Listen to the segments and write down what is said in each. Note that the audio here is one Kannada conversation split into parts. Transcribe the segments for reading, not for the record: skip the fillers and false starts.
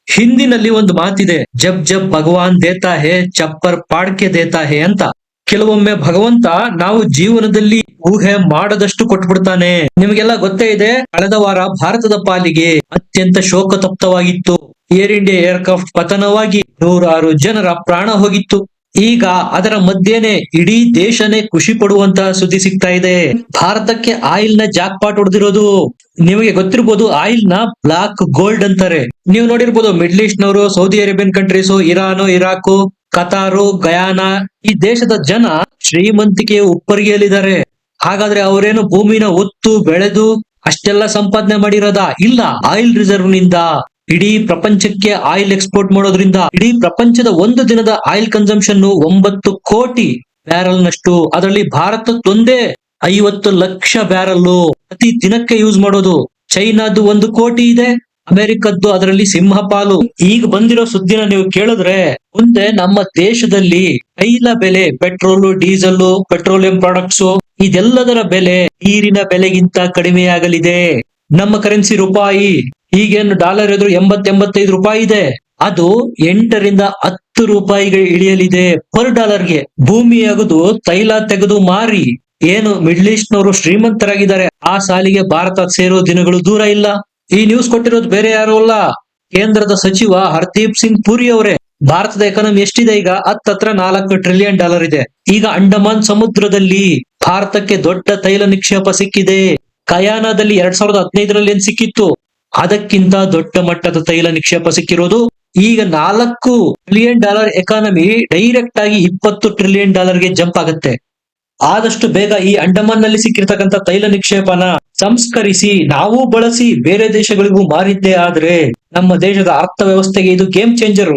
ಹಿಂದಿನಲ್ಲಿ ಒಂದು ಮಾತಿದೆ, ಜಬ್ ಜಬ್ ಭಗವಾನ್ ದೇತಾ ಹೇ ಚಪ್ಪರ್ ಪಾಡ್ಕೆ ದೇತಾ ಹೇ ಅಂತ. ಕೆಲವೊಮ್ಮೆ ಭಗವಂತ ನಾವು ಜೀವನದಲ್ಲಿ ಊಹೆ ಮಾಡದಷ್ಟು ಕೊಟ್ಬಿಡ್ತಾನೆ. ನಿಮಗೆಲ್ಲ ಗೊತ್ತೇ ಇದೆ, ಕಳೆದ ವಾರ ಭಾರತದ ಪಾಲಿಗೆ ಅತ್ಯಂತ ಶೋಕತಪ್ತವಾಗಿತ್ತು. ಏರ್ ಇಂಡಿಯಾ ಏರ್ಕ್ರಾಫ್ಟ್ ಪತನವಾಗಿ 106 ಜನರ ಪ್ರಾಣ ಹೋಗಿತ್ತು. ಈಗ ಅದರ ಮಧ್ಯೆನೆ ಇಡೀ ದೇಶನೇ ಖುಷಿ ಪಡುವಂತಹ ಸುದ್ದಿ ಸಿಗ್ತಾ ಇದೆ. ಭಾರತಕ್ಕೆ ಆಯಿಲ್ ನ ಜಾಕ್ ಪಾಟ್ ಹೊಡೆದಿರೋದು. ನಿಮಗೆ ಗೊತ್ತಿರ್ಬೋದು, ಆಯಿಲ್ ನ ಬ್ಲಾಕ್ ಗೋಲ್ಡ್ ಅಂತಾರೆ. ನೀವು ನೋಡಿರ್ಬೋದು, ಮಿಡ್ಲ್ ಈಸ್ಟ್ ನವರು, Saudi Arabian countries, Iran, Iraq, ಕತಾರು, Guyana, ಈ ದೇಶದ ಜನ ಶ್ರೀಮಂತಿಕೆ ಉಪ್ಪರಿಗೆಯಲ್ಲಿದ್ದಾರೆ. ಹಾಗಾದ್ರೆ ಅವರೇನು ಭೂಮಿನ ಒತ್ತು ಬೆಳೆದು ಅಷ್ಟೆಲ್ಲ ಸಂಪಾದನೆ ಮಾಡಿರೋದಾ? ಇಲ್ಲ, ಆಯಿಲ್ ರಿಸರ್ವ್ ನಿಂದ ಇಡೀ ಪ್ರಪಂಚಕ್ಕೆ ಆಯಿಲ್ ಎಕ್ಸ್ಪೋರ್ಟ್ ಮಾಡೋದ್ರಿಂದ ಇಡೀ ಪ್ರಪಂಚದ ಒಂದು ದಿನದ ಆಯಿಲ್ ಕನ್ಸಂಪ್ಷನ್ 9 ಕೋಟಿ ಬ್ಯಾರಲ್ ನಷ್ಟು. ಅದರಲ್ಲಿ ಭಾರತದೊಂದೇ 50 ಲಕ್ಷ ಬ್ಯಾರಲ್ ಪ್ರತಿ ದಿನಕ್ಕೆ ಯೂಸ್ ಮಾಡೋದು. ಚೈನಾದ್ದು 1 ಕೋಟಿ ಇದೆ, ಅಮೆರಿಕದ್ದು ಅದರಲ್ಲಿ ಸಿಂಹಪಾಲು. ಈಗ ಬಂದಿರೋ ಸುದ್ದಿನ ನೀವು ಕೇಳಿದ್ರೆ, ಮುಂದೆ ನಮ್ಮ ದೇಶದಲ್ಲಿ ತೈಲ ಬೆಲೆ, ಪೆಟ್ರೋಲು, ಡೀಸೆಲ್, ಪೆಟ್ರೋಲಿಯಂ ಪ್ರಾಡಕ್ಟ್ಸ್, ಇದೆಲ್ಲದರ ಬೆಲೆ ನೀರಿನ ಬೆಲೆಗಿಂತ ಕಡಿಮೆಯಾಗಲಿದೆ. ನಮ್ಮ ಕರೆನ್ಸಿ ರೂಪಾಯಿ ಈಗೇನು ಡಾಲರ್ ಎದುರು 80-85 ರೂಪಾಯಿ ಇದೆ, ಅದು 8 ರಿಂದ 10 ರೂಪಾಯಿಗೆ ಇಳಿಯಲಿದೆ ಪರ್ ಡಾಲರ್ಗೆ. ಭೂಮಿ ಅಗದು ತೈಲ ತೆಗೆದು ಮಾರಿ ಏನು ಮಿಡ್ಲ್ ಈಸ್ಟ್ ನವರು ಶ್ರೀಮಂತರಾಗಿದ್ದಾರೆ, ಆ ಸಾಲಿಗೆ ಭಾರತ ಸೇರೋ ದಿನಗಳು ದೂರ ಇಲ್ಲ. ಈ ನ್ಯೂಸ್ ಕೊಟ್ಟಿರೋದು ಬೇರೆ ಯಾರು ಅಲ್ಲ, ಕೇಂದ್ರದ ಸಚಿವ ಹರ್ದೀಪ್ ಸಿಂಗ್ ಪುರಿ ಅವರೇ. ಭಾರತದ ಎಕಾನಮಿ ಎಷ್ಟಿದೆ ಈಗ? ಹತ್ತತ್ರ $4 ಟ್ರಿಲಿಯನ್ ಇದೆ. ಈಗ ಅಂಡಮಾನ್ ಸಮುದ್ರದಲ್ಲಿ ಭಾರತಕ್ಕೆ ದೊಡ್ಡ ತೈಲ ನಿಕ್ಷೇಪ ಸಿಕ್ಕಿದೆ. ಗಯಾನಾದಲ್ಲಿ 2015ರಲ್ಲಿ ಏನ್ ಸಿಕ್ಕಿತ್ತು, ಅದಕ್ಕಿಂತ ದೊಡ್ಡ ಮಟ್ಟದ ತೈಲ ನಿಕ್ಷೇಪ ಸಿಕ್ಕಿರೋದು. ಈಗ $4 ಟ್ರಿಲಿಯನ್ ಎಕಾನಮಿ ಡೈರೆಕ್ಟ್ ಆಗಿ $20 ಟ್ರಿಲಿಯನ್ ಗೆ ಜಂಪ್ ಆಗುತ್ತೆ. ಆದಷ್ಟು ಬೇಗ ಈ ಅಂಡಮಾನ್ ನಲ್ಲಿ ಸಿಕ್ಕಿರ್ತಕ್ಕಂಥ ತೈಲ ನಿಕ್ಷೇಪನ ಸಂಸ್ಕರಿಸಿ ನಾವು ಬಳಸಿ ಬೇರೆ ದೇಶಗಳಿಗೂ ಮಾರಿದ್ದೇ ಆದ್ರೆ ನಮ್ಮ ದೇಶದ ಅರ್ಥವ್ಯವಸ್ಥೆಗೆ ಇದು ಗೇಮ್ ಚೇಂಜರ್.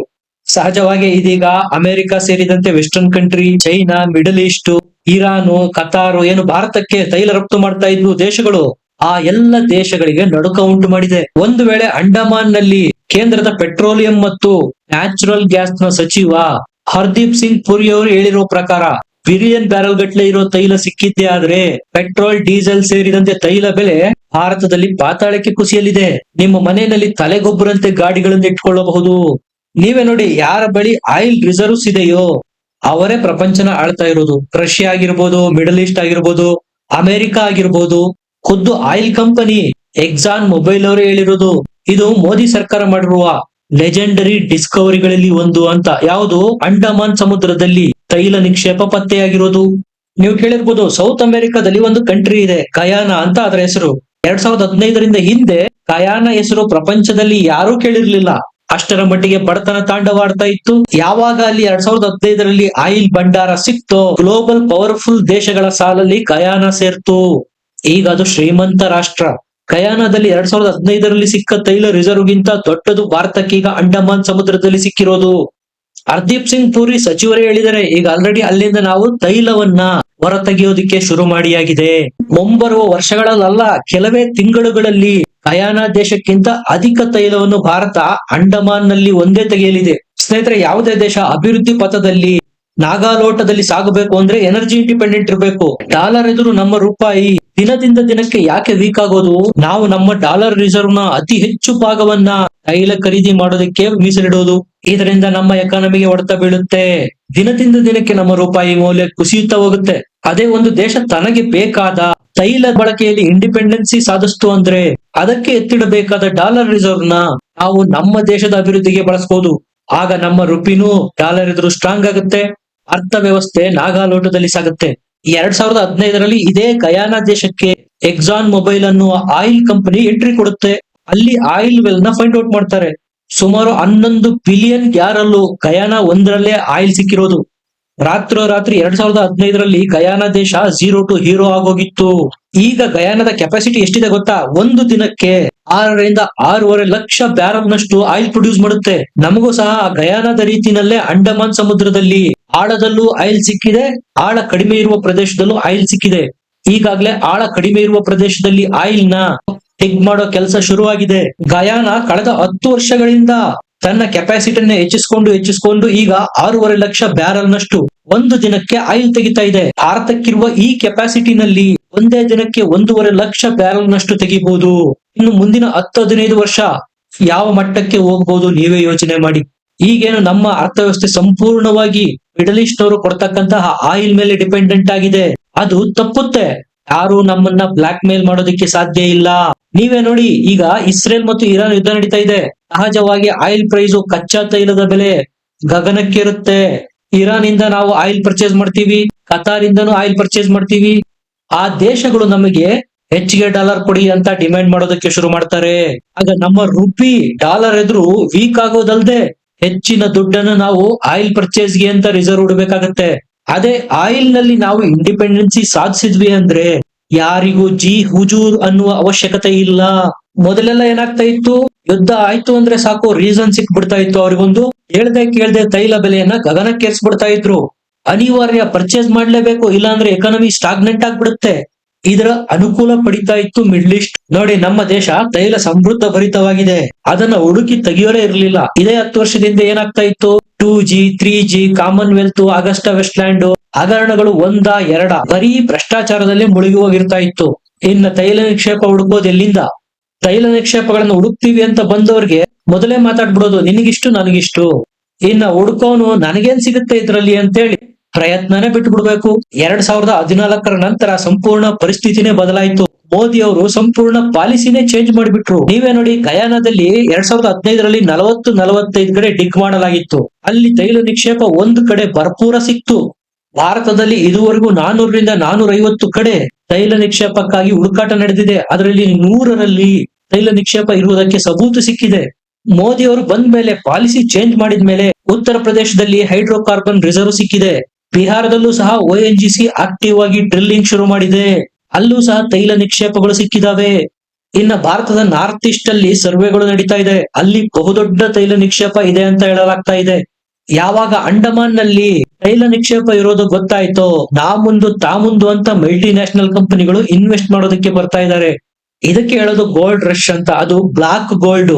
ಸಹಜವಾಗಿ ಇದೀಗ ಅಮೆರಿಕ ಸೇರಿದಂತೆ western country, China, middle East, Iran, ಕತಾರು ಏನು ಭಾರತಕ್ಕೆ ತೈಲ ರಫ್ತು ಮಾಡ್ತಾ ಇದ್ವು ದೇಶಗಳು, ಆ ಎಲ್ಲ ದೇಶಗಳಿಗೆ ನಡುಕ ಉಂಟು ಮಾಡಿದೆ. ಒಂದು ವೇಳೆ ಅಂಡಮಾನ್ ನಲ್ಲಿ ಕೇಂದ್ರದ ಪೆಟ್ರೋಲಿಯಂ ಮತ್ತು ನ್ಯಾಚುರಲ್ ಗ್ಯಾಸ್ ನ ಸಚಿವ ಹರ್ದೀಪ್ ಸಿಂಗ್ ಪುರಿ ಅವರು ಹೇಳಿರೋ ಪ್ರಕಾರ ಬಿಲಿಯನ್ ಬ್ಯಾರಲ್ ಗಟ್ಲೆ ಇರೋ ತೈಲ ಸಿಕ್ಕಿದ್ದೇ ಆದ್ರೆ ಪೆಟ್ರೋಲ್, ಡೀಸೆಲ್ ಸೇರಿದಂತೆ ತೈಲ ಬೆಲೆ ಭಾರತದಲ್ಲಿ ಪಾತಾಳಕ್ಕೆ ಕುಸಿಯಲಿದೆ. ನಿಮ್ಮ ಮನೆಯಲ್ಲಿ ತಲೆಗೊಬ್ಬರಂತೆ ಗಾಡಿಗಳನ್ನು ಇಟ್ಕೊಳ್ಳಬಹುದು. ನೀವೇ ನೋಡಿ, ಯಾರ ಬಳಿ ಆಯಿಲ್ ರಿಸರ್ವ್ಸ್ ಇದೆಯೋ ಅವರೇ ಪ್ರಪಂಚನ ಆಳ್ತಾ ಇರೋದು. ರಷ್ಯಾ ಆಗಿರ್ಬೋದು, ಮಿಡಲ್ ಈಸ್ಟ್ ಆಗಿರ್ಬೋದು, ಅಮೆರಿಕ ಆಗಿರ್ಬೋದು. ಖುದ್ದು ಆಯಿಲ್ ಕಂಪನಿ ಎಕ್ಸಾನ್ ಮೊಬೈಲ್ ಅವರೇ ಹೇಳಿರೋದು, ಇದು ಮೋದಿ ಸರ್ಕಾರ ಮಾಡಿರುವ ಲೆಜೆಂಡರಿ ಡಿಸ್ಕವರಿಗಳಲ್ಲಿ ಒಂದು ಅಂತ. ಯಾವುದು? ಅಂಡಮಾನ್ ಸಮುದ್ರದಲ್ಲಿ ತೈಲ ನಿಕ್ಷೇಪ ಪತ್ತೆಯಾಗಿರೋದು. ನೀವು ಕೇಳಿರ್ಬೋದು, ಸೌತ್ ಅಮೆರಿಕಾದಲ್ಲಿ ಒಂದು ಕಂಟ್ರಿ ಇದೆ, ಗಯಾನಾ ಅಂತ ಅದರ ಹೆಸರು. 2015ರಿಂದ ಹಿಂದೆ ಗಯಾನಾ ಹೆಸರು ಪ್ರಪಂಚದಲ್ಲಿ ಯಾರೂ ಕೇಳಿರ್ಲಿಲ್ಲ. ಅಷ್ಟರ ಮಟ್ಟಿಗೆ ಬಡತನ ತಾಂಡವಾಡ್ತಾ ಇತ್ತು. ಯಾವಾಗ ಅಲ್ಲಿ 2015ರಲ್ಲಿ ಆಯಿಲ್ ಭಂಡಾರ ಸಿಕ್ತೋ, ಗ್ಲೋಬಲ್ ಪವರ್ಫುಲ್ ದೇಶಗಳ ಸಾಲಲ್ಲಿ ಗಯಾನಾ ಸೇರ್ತು. ಈಗ ಅದು ಶ್ರೀಮಂತ ರಾಷ್ಟ್ರ. ಗಯಾನಾದಲ್ಲಿ 2015ರಲ್ಲಿ ಸಿಕ್ಕ ತೈಲ ರಿಸರ್ವ್ ಗಿಂತ ದೊಡ್ಡದು ಭಾರತಕ್ಕೆ ಈಗ ಅಂಡಮಾನ್ ಸಮುದ್ರದಲ್ಲಿ ಸಿಕ್ಕಿರೋದು. ಹರ್ದೀಪ್ ಸಿಂಗ್ ಪುರಿ ಸಚಿವರೇ ಹೇಳಿದರೆ, ಈಗ ಆಲ್ರೆಡಿ ಅಲ್ಲಿಂದ ನಾವು ತೈಲವನ್ನ ಹೊರತೆಗೆಯೋದಿಕ್ಕೆ ಶುರು ಮಾಡಿಯಾಗಿದೆ. ಮುಂಬರುವ ವರ್ಷಗಳಲ್ಲ, ಕೆಲವೇ ತಿಂಗಳುಗಳಲ್ಲಿ ಗಯಾನಾ ದೇಶಕ್ಕಿಂತ ಅಧಿಕ ತೈಲವನ್ನು ಭಾರತ ಅಂಡಮಾನ್ ನಲ್ಲಿ ಒಂದೇ ತೆಗೆಯಲಿದೆ. ಸ್ನೇಹಿತರೆ, ಯಾವುದೇ ದೇಶ ಅಭಿವೃದ್ಧಿ ಪಥದಲ್ಲಿ ನಾಗಾಲೋಟದಲ್ಲಿ ಸಾಗಬೇಕು ಅಂದ್ರೆ ಎನರ್ಜಿ ಇಂಡಿಪೆಂಡೆಂಟ್ ಇರಬೇಕು. ಡಾಲರ್ ಎದುರು ನಮ್ಮ ರೂಪಾಯಿ ದಿನದಿಂದ ದಿನಕ್ಕೆ ಯಾಕೆ ವೀಕ್ ಆಗೋದು? ನಾವು ನಮ್ಮ ಡಾಲರ್ ರಿಸರ್ವ್ ನ ಅತಿ ಹೆಚ್ಚು ಭಾಗವನ್ನ ತೈಲ ಖರೀದಿ ಮಾಡೋದಕ್ಕೆ ಮೀಸಲಿಡೋದು. ಇದರಿಂದ ನಮ್ಮ ಎಕಾನಮಿಗೆ ಹೊಡೆತ ಬೀಳುತ್ತೆ. ದಿನದಿಂದ ದಿನಕ್ಕೆ ನಮ್ಮ ರೂಪಾಯಿ ಮೌಲ್ಯ ಕುಸಿಯುತ್ತಾ ಹೋಗುತ್ತೆ. ಅದೇ ಒಂದು ದೇಶ ತನಗೆ ಬೇಕಾದ ತೈಲ ಬಳಕೆಯಲ್ಲಿ ಇಂಡಿಪೆಂಡೆನ್ಸಿ ಸಾಧಿಸ್ತು ಅಂದ್ರೆ ಅದಕ್ಕೆ ಎತ್ತಿಡಬೇಕಾದ ಡಾಲರ್ ರಿಸರ್ವ್ ನ ನಾವು ನಮ್ಮ ದೇಶದ ಅಭಿವೃದ್ಧಿಗೆ ಬಳಸಬಹುದು. ಆಗ ನಮ್ಮ ರುಪಿನೂ ಡಾಲರ್ ಎದುರು ಸ್ಟ್ರಾಂಗ್ ಆಗುತ್ತೆ, ಅರ್ಥವ್ಯವಸ್ಥೆ ನಾಗಾಲೋಟದಲ್ಲಿ ಸಾಗುತ್ತೆ. 2015ರಲ್ಲಿ ಇದೇ ಗಯಾನಾ ದೇಶಕ್ಕೆ ಎಕ್ಸಾನ್ ಮೊಬೈಲ್ ಅನ್ನುವ ಆಯಿಲ್ ಕಂಪನಿ ಎಂಟ್ರಿ ಕೊಡುತ್ತೆ. ಅಲ್ಲಿ ಆಯಿಲ್ ವೆಲ್ ನ ಫೈಂಡ್ ಔಟ್ ಮಾಡ್ತಾರೆ. ಸುಮಾರು 11 ಬಿಲಿಯನ್ ಗ್ಯಾರಲ್ಲು ಗಯಾನಾ ಒಂದರಲ್ಲೇ ಆಯಿಲ್ ಸಿಕ್ಕಿರೋದು. ರಾತ್ರಿ 2015ರಲ್ಲಿ ಗಯಾನಾ ದೇಶ 0 to ಹೀರೋ ಆಗೋಗಿತ್ತು. ಈಗ ಗಯಾನದ ಕೆಪಾಸಿಟಿ ಎಷ್ಟಿದೆ ಗೊತ್ತಾ? ಒಂದು ದಿನಕ್ಕೆ 6 ರಿಂದ 6.5 ಲಕ್ಷ ಬ್ಯಾರಲ್ ನಷ್ಟು ಆಯಿಲ್ ಪ್ರೊಡ್ಯೂಸ್ ಮಾಡುತ್ತೆ. ನಮಗೂ ಸಹ ಗಯಾನದ ರೀತಿನಲ್ಲೇ ಅಂಡಮಾನ್ ಸಮುದ್ರದಲ್ಲಿ ಆಳದಲ್ಲೂ ಆಯಿಲ್ ಸಿಕ್ಕಿದೆ, ಆಳ ಕಡಿಮೆ ಇರುವ ಪ್ರದೇಶದಲ್ಲೂ ಆಯಿಲ್ ಸಿಕ್ಕಿದೆ. ಈಗಾಗಲೇ ಆಳ ಕಡಿಮೆ ಇರುವ ಪ್ರದೇಶದಲ್ಲಿ ಆಯಿಲ್ ನ ಡಿಗ್ ಮಾಡೋ ಕೆಲಸ ಶುರುವಾಗಿದೆ. ಗಯಾನಾ ಕಳೆದ 10 ವರ್ಷಗಳಿಂದ ತನ್ನ ಕೆಪಾಸಿಟಿಯನ್ನ ಹೆಚ್ಚಿಸಿಕೊಂಡು ಈಗ 6.5 ಲಕ್ಷ ಬ್ಯಾರಲ್ ನಷ್ಟು ಒಂದು ದಿನಕ್ಕೆ ಆಯಿಲ್ ತೆಗಿತಾ ಇದೆ. ಭಾರತಕ್ಕಿರುವ ಈ ಕೆಪಾಸಿಟಿನಲ್ಲಿ ಒಂದೇ ದಿನಕ್ಕೆ 1.5 ಲಕ್ಷ ಬ್ಯಾರಲ್ ನಷ್ಟು ತೆಗಿಬಹುದು. ಇನ್ನು ಮುಂದಿನ 10-15 ವರ್ಷ ಯಾವ ಮಟ್ಟಕ್ಕೆ ಹೋಗ್ಬೋದು ನೀವೇ ಯೋಚನೆ ಮಾಡಿ. ಈಗೇನು ನಮ್ಮ ಅರ್ಥವ್ಯವಸ್ಥೆ ಸಂಪೂರ್ಣವಾಗಿ ಮಿಡಲ್ ಈಸ್ಟ್ ನವರು ಕೊಡ್ತಕ್ಕಂತಹ ಆಯಿಲ್ ಮೇಲೆ ಡಿಪೆಂಡೆಂಟ್ ಆಗಿದೆ, ಅದು ತಪ್ಪುತ್ತೆ. ಯಾರು ನಮ್ಮನ್ನ ಬ್ಲಾಕ್ ಮೇಲ್ ಮಾಡೋದಕ್ಕೆ ಸಾಧ್ಯ ಇಲ್ಲ. ನೀವೇ ನೋಡಿ, ಈಗ ಇಸ್ರೇಲ್ ಮತ್ತು ಇರಾನ್ ಯುದ್ಧ ನಡೀತಾ ಇದೆ. ಸಹಜವಾಗಿ ಆಯಿಲ್ ಪ್ರೈಸ್, ಕಚ್ಚಾ ತೈಲದ ಬೆಲೆ ಗಗನಕ್ಕೇರುತ್ತೆ. ಇರಾನ್ ಇಂದ ನಾವು ಆಯಿಲ್ ಪರ್ಚೇಸ್ ಮಾಡ್ತೀವಿ, ಕತಾರ್ ಇಂದನೂ ಆಯಿಲ್ ಪರ್ಚೇಸ್ ಮಾಡ್ತೀವಿ. ಆ ದೇಶಗಳು ನಮಗೆ ಹೆಚ್ಚಿಗೆ ಡಾಲರ್ ಕೊಡಿ ಅಂತ ಡಿಮ್ಯಾಂಡ್ ಮಾಡೋದಕ್ಕೆ ಶುರು ಮಾಡ್ತಾರೆ. ಆಗ ನಮ್ಮ ರುಪಿ ಡಾಲರ್ ಎದುರು ವೀಕ್ ಆಗೋದಲ್ದೆ ಹೆಚ್ಚಿನ ದುಡ್ಡನ್ನು ನಾವು ಆಯಿಲ್ ಪರ್ಚೇಸ್ಗೆ ಅಂತ ರಿಸರ್ವ್ ಇಡಬೇಕಾಗತ್ತೆ. ಅದೇ ಆಯಿಲ್ ನಲ್ಲಿ ನಾವು ಇಂಡಿಪೆಂಡೆನ್ಸಿ ಸಾಧಿಸಿದ್ವಿ ಅಂದ್ರೆ ಯಾರಿಗೂ ಜಿ ಹುಜೂರ್ ಅನ್ನುವ ಅವಶ್ಯಕತೆ ಇಲ್ಲ. ಮೊದಲೆಲ್ಲ ಏನಾಗ್ತಾ ಇತ್ತು, ಯುದ್ಧ ಆಯ್ತು ಅಂದ್ರೆ ಸಾಕು, ರೀಸನ್ ಸಿಕ್ಬಿಡ್ತಾ ಇತ್ತು ಅವ್ರಿಗೊಂದು. ಹೇಳ್ದೆ ಕೇಳ್ದೆ ತೈಲ ಬೆಲೆಯನ್ನ ಗಗನಕ್ಕೇರಿಸ್ಬಿಡ್ತಾ ಇದ್ರು. ಅನಿವಾರ್ಯ, ಪರ್ಚೇಸ್ ಮಾಡ್ಲೇಬೇಕು, ಇಲ್ಲಾಂದ್ರೆ ಎಕಾನಮಿ ಸ್ಟಾಗ್ನೆಂಟ್ ಆಗ್ಬಿಡುತ್ತೆ. ಇದರ ಅನುಕೂಲ ಪಡಿತಾ ಇತ್ತು ಮಿಡ್ಲ್ ಈಸ್ಟ್. ನೋಡಿ, ನಮ್ಮ ದೇಶ ತೈಲ ಸಮೃದ್ಧ ಭರಿತವಾಗಿದೆ, ಅದನ್ನ ಹುಡುಕಿ ತೆಗಿಯೋರೇ ಇರ್ಲಿಲ್ಲ. ಇದೇ 10 ವರ್ಷದಿಂದ ಏನಾಗ್ತಾ ಇತ್ತು, 2G 3G, ಕಾಮನ್ವೆಲ್ತ್, ಆಗಸ್ಟಾ ವೆಸ್ಟ್ಲ್ಯಾಂಡ್ ಹಗರಣಗಳು 1 2 ಬರೀ ಭ್ರಷ್ಟಾಚಾರದಲ್ಲೇ ಮುಳುಗಿ ಹೋಗಿರ್ತಾ ಇತ್ತು. ಇನ್ನ ತೈಲ ನಿಕ್ಷೇಪ ಹುಡುಕೋದು ಎಲ್ಲಿಂದ? ತೈಲ ನಿಕ್ಷೇಪಗಳನ್ನ ಹುಡುಕ್ತಿವಿ ಅಂತ ಬಂದವ್ರಿಗೆ ಮೊದಲೇ ಮಾತಾಡ್ಬಿಡೋದು, ನಿನಗಿಷ್ಟು ನನಗಿಷ್ಟು, ಇನ್ನ ಹುಡ್ಕೋನು ನನಗೇನ್ ಸಿಗುತ್ತೆ ಇದ್ರಲ್ಲಿ ಅಂತೇಳಿ ಪ್ರಯತ್ನನೇ ಬಿಟ್ಟು ಬಿಡ್ಬೇಕು. 2014 ನಂತರ ಸಂಪೂರ್ಣ ಪರಿಸ್ಥಿತಿನೇ ಬದಲಾಯಿತು. ಮೋದಿ ಅವರು ಸಂಪೂರ್ಣ ಪಾಲಿಸಿನೇ ಚೇಂಜ್ ಮಾಡಿಬಿಟ್ರು. ನೀವೇ ನೋಡಿ, ಗಯಾನದಲ್ಲಿ 2015ರಲ್ಲಿ 40-45 ಕಡೆ ಡಿಗ್ ಮಾಡಲಾಗಿತ್ತು. ಅಲ್ಲಿ ತೈಲ ನಿಕ್ಷೇಪ ಒಂದು ಕಡೆ ಭರ್ಪೂರ ಸಿಕ್ತು. ಭಾರತದಲ್ಲಿ ಇದುವರೆಗೂ 400ರಿಂದ 450 ಕಡೆ ತೈಲ ನಿಕ್ಷೇಪಕ್ಕಾಗಿ ಹುಡುಕಾಟ ನಡೆದಿದೆ. ಅದರಲ್ಲಿ 100ರಲ್ಲಿ ತೈಲ ನಿಕ್ಷೇಪ ಇರುವುದಕ್ಕೆ ಸಬೂತು ಸಿಕ್ಕಿದೆ. ಮೋದಿ ಅವರು ಬಂದ ಮೇಲೆ, ಪಾಲಿಸಿ ಚೇಂಜ್ ಮಾಡಿದ ಮೇಲೆ ಉತ್ತರ ಪ್ರದೇಶದಲ್ಲಿ ಹೈಡ್ರೋಕಾರ್ಬನ್ ರಿಸರ್ವ್ ಸಿಕ್ಕಿದೆ. ಬಿಹಾರದಲ್ಲೂ ಸಹ ONGC ಆಕ್ಟಿವ್ ಆಗಿ ಡ್ರಿಲ್ಲಿಂಗ್ ಶುರು ಮಾಡಿದೆ, ಅಲ್ಲೂ ಸಹ ತೈಲ ನಿಕ್ಷೇಪಗಳು ಸಿಕ್ಕಿದಾವೆ. ಇನ್ನ ಭಾರತದ ನಾರ್ತ್ ಈಸ್ಟ್ ಅಲ್ಲಿ ಸರ್ವೆಗಳು ನಡೀತಾ ಇದೆ, ಅಲ್ಲಿ ಬಹುದೊಡ್ಡ ತೈಲ ನಿಕ್ಷೇಪ ಇದೆ ಅಂತ ಹೇಳಲಾಗ್ತಾ ಇದೆ. ಯಾವಾಗ ಅಂಡಮಾನ್ ನಲ್ಲಿ ತೈಲ ನಿಕ್ಷೇಪ ಇರೋದು ಗೊತ್ತಾಯ್ತೋ, ತಾ ಮುಂದು ಅಂತ ಮಲ್ಟಿ ನ್ಯಾಷನಲ್ ಕಂಪನಿಗಳು ಇನ್ವೆಸ್ಟ್ ಮಾಡೋದಕ್ಕೆ ಬರ್ತಾ ಇದ್ದಾರೆ. ಇದಕ್ಕೆ ಹೇಳೋದು ಗೋಲ್ಡ್ ರಶ್ ಅಂತ. ಅದು ಬ್ಲಾಕ್ ಗೋಲ್ಡ್.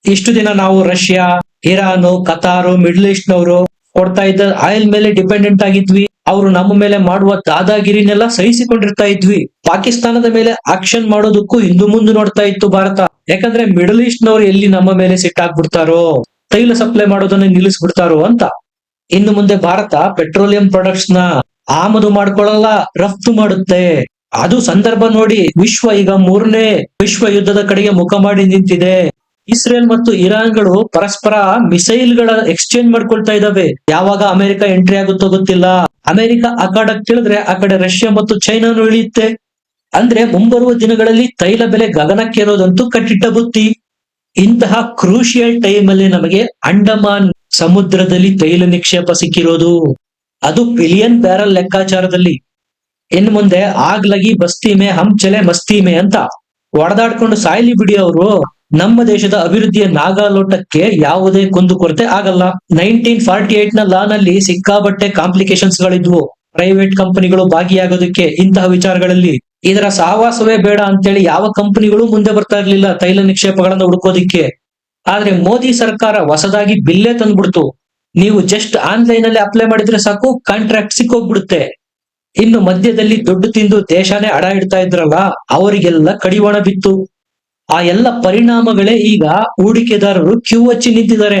ಇಷ್ಟು ದಿನ ನಾವು ರಷ್ಯಾ, ಇರಾನ್, ಕತಾರು, ಮಿಡ್ಲ್ ಈಸ್ಟ್ ನವರು ಕೊಡ್ತಾ ಇದ್ದ ಆಯಿಲ್ ಮೇಲೆ ಡಿಪೆಂಡೆಂಟ್ ಆಗಿದ್ವಿ. ಅವರು ನಮ್ಮ ಮೇಲೆ ಮಾಡುವ ದಾದಾಗಿರಿನೆಲ್ಲ ಸಹಿಸಿಕೊಂಡಿರ್ತಾ ಇದ್ವಿ. ಪಾಕಿಸ್ತಾನದ ಮೇಲೆ ಆಕ್ಷನ್ ಮಾಡೋದಕ್ಕೂ ಹಿಂದು ಮುಂದೆ ನೋಡ್ತಾ ಇತ್ತು ಭಾರತ. ಯಾಕಂದ್ರೆ ಮಿಡಲ್ ಈಸ್ಟ್ ನವರು ಎಲ್ಲಿ ನಮ್ಮ ಮೇಲೆ ಸಿಟ್ಟಾಗ್ಬಿಡ್ತಾರೋ, ತೈಲ ಸಪ್ಲೈ ಮಾಡೋದನ್ನ ನಿಲ್ಲಿಸ್ಬಿಡ್ತಾರೋ ಅಂತ. ಇನ್ನು ಮುಂದೆ ಭಾರತ ಪೆಟ್ರೋಲಿಯಂ ಪ್ರಾಡಕ್ಟ್ಸ್ ನ ಆಮದು ಮಾಡ್ಕೊಳ್ಳಲ್ಲ, ರಫ್ತು ಮಾಡುತ್ತೆ. ಅದು ಸಂದರ್ಭ ನೋಡಿ ವಿಶ್ವ ಈಗ 3ನೇ ವಿಶ್ವ ಯುದ್ಧದ ಕಡೆಗೆ ಮುಖ ಮಾಡಿ ನಿಂತಿದೆ. ಇಸ್ರೇಲ್ ಮತ್ತು ಇರಾನ್ಗಳು ಪರಸ್ಪರ ಮಿಸೈಲ್ ಗಳ ಎಕ್ಸ್ಚೇಂಜ್ ಮಾಡ್ಕೊಳ್ತಾ ಇದಾವೆ. ಯಾವಾಗ ಅಮೆರಿಕ ಎಂಟ್ರಿ ಆಗುತ್ತೋ ಗೊತ್ತಿಲ್ಲ. ಅಮೆರಿಕ ಆ ಕಡೆ ಕೇಳಿದ್ರೆ ಆ ಕಡೆ ರಷ್ಯಾ ಮತ್ತು ಚೈನಾನು ಇಳಿಯುತ್ತೆ. ಅಂದ್ರೆ ಮುಂಬರುವ ದಿನಗಳಲ್ಲಿ ತೈಲ ಬೆಲೆ ಗಗನಕ್ಕೇರೋದಂತೂ ಕಟ್ಟಿಟ್ಟ ಬುತ್ತಿ. ಇಂತಹ ಕ್ರೂಷಿಯಲ್ ಟೈಮ್ ಅಲ್ಲಿ ನಮಗೆ ಅಂಡಮಾನ್ ಸಮುದ್ರದಲ್ಲಿ ತೈಲ ನಿಕ್ಷೇಪ ಸಿಕ್ಕಿರೋದು, ಅದು ಬಿಲಿಯನ್ ಬ್ಯಾರಲ್ ಲೆಕ್ಕಾಚಾರದಲ್ಲಿ. ಇನ್ನು ಮುಂದೆ ಆಗ್ಲಗಿ ಬಸ್ತಿ ಮೇ ಹಮ್ ಚಲೆ ಮಸ್ತಿ ಮೇ ಅಂತ ಹೊಡೆದಾಡ್ಕೊಂಡು ಸಾಯ್ಲಿ ಬಿಡಿ ಅವರು. ನಮ್ಮ ದೇಶದ ಅಭಿವೃದ್ಧಿಯ ನಾಗಾಲೋಟಕ್ಕೆ ಯಾವುದೇ ಕುಂದುಕೊರತೆ ಆಗಲ್ಲ. 1948 ನ ಲಾ ನಲ್ಲಿ ಸಿಕ್ಕಾಬಟ್ಟೆ ಕಾಂಪ್ಲಿಕೇಶನ್ಸ್ ಗಳಿದ್ವು ಪ್ರೈವೇಟ್ ಕಂಪನಿಗಳು ಭಾಗಿಯಾಗೋದಕ್ಕೆ ಇಂತಹ ವಿಚಾರಗಳಲ್ಲಿ. ಇದರ ಸಹವಾಸವೇ ಬೇಡ ಅಂತೇಳಿ ಯಾವ ಕಂಪನಿಗಳು ಮುಂದೆ ಬರ್ತಾ ಇರ್ಲಿಲ್ಲ ತೈಲ ನಿಕ್ಷೇಪಗಳನ್ನ ಹುಡುಕೋದಿಕ್ಕೆ. ಆದ್ರೆ ಮೋದಿ ಸರ್ಕಾರ ಹೊಸದಾಗಿ ಬಿಲ್ಲೇ ತಂದ್ಬಿಡ್ತು. ನೀವು ಜಸ್ಟ್ ಆನ್ಲೈನ್ ಅಲ್ಲಿ ಅಪ್ಲೈ ಮಾಡಿದ್ರೆ ಸಾಕು, ಕಾಂಟ್ರಾಕ್ಟ್ ಸಿಕ್ಕೋಗ್ಬಿಡುತ್ತೆ. ಇನ್ನು ಮಧ್ಯದಲ್ಲಿ ದುಡ್ಡು ತಿಂದು ದೇಶನೇ ಅಡ ಇಡ್ತಾ ಇದ್ರಲ್ಲ, ಅವರಿಗೆಲ್ಲ ಕಡಿವಾಣ ಬಿತ್ತು. ಆ ಎಲ್ಲ ಪರಿಣಾಮಗಳೇ ಈಗ ಹೂಡಿಕೆದಾರರು ಕ್ಯೂ ಹಚ್ಚಿ ನಿಂತಿದ್ದಾರೆ,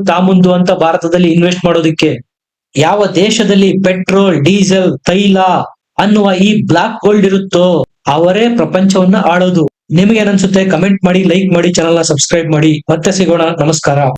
ತಾ ಮುಂದು ಅಂತ ಭಾರತದಲ್ಲಿ ಇನ್ವೆಸ್ಟ್ ಮಾಡೋದಕ್ಕೆ. ಯಾವ ದೇಶದಲ್ಲಿ ಪೆಟ್ರೋಲ್, ಡೀಸೆಲ್, ತೈಲ ಅನ್ನುವ ಈ ಬ್ಲಾಕ್ ಗೋಲ್ಡ್ ಇರುತ್ತೋ ಅವರೇ ಪ್ರಪಂಚವನ್ನ ಆಳೋದು. ನಿಮ್ಗೆ ಏನನ್ಸುತ್ತೆ? ಕಮೆಂಟ್ ಮಾಡಿ, ಲೈಕ್ ಮಾಡಿ, ಚಾನಲ್ ನ ಸಬ್ಸ್ಕ್ರೈಬ್ ಮಾಡಿ. ಮತ್ತೆ ಸಿಗೋಣ. ನಮಸ್ಕಾರ.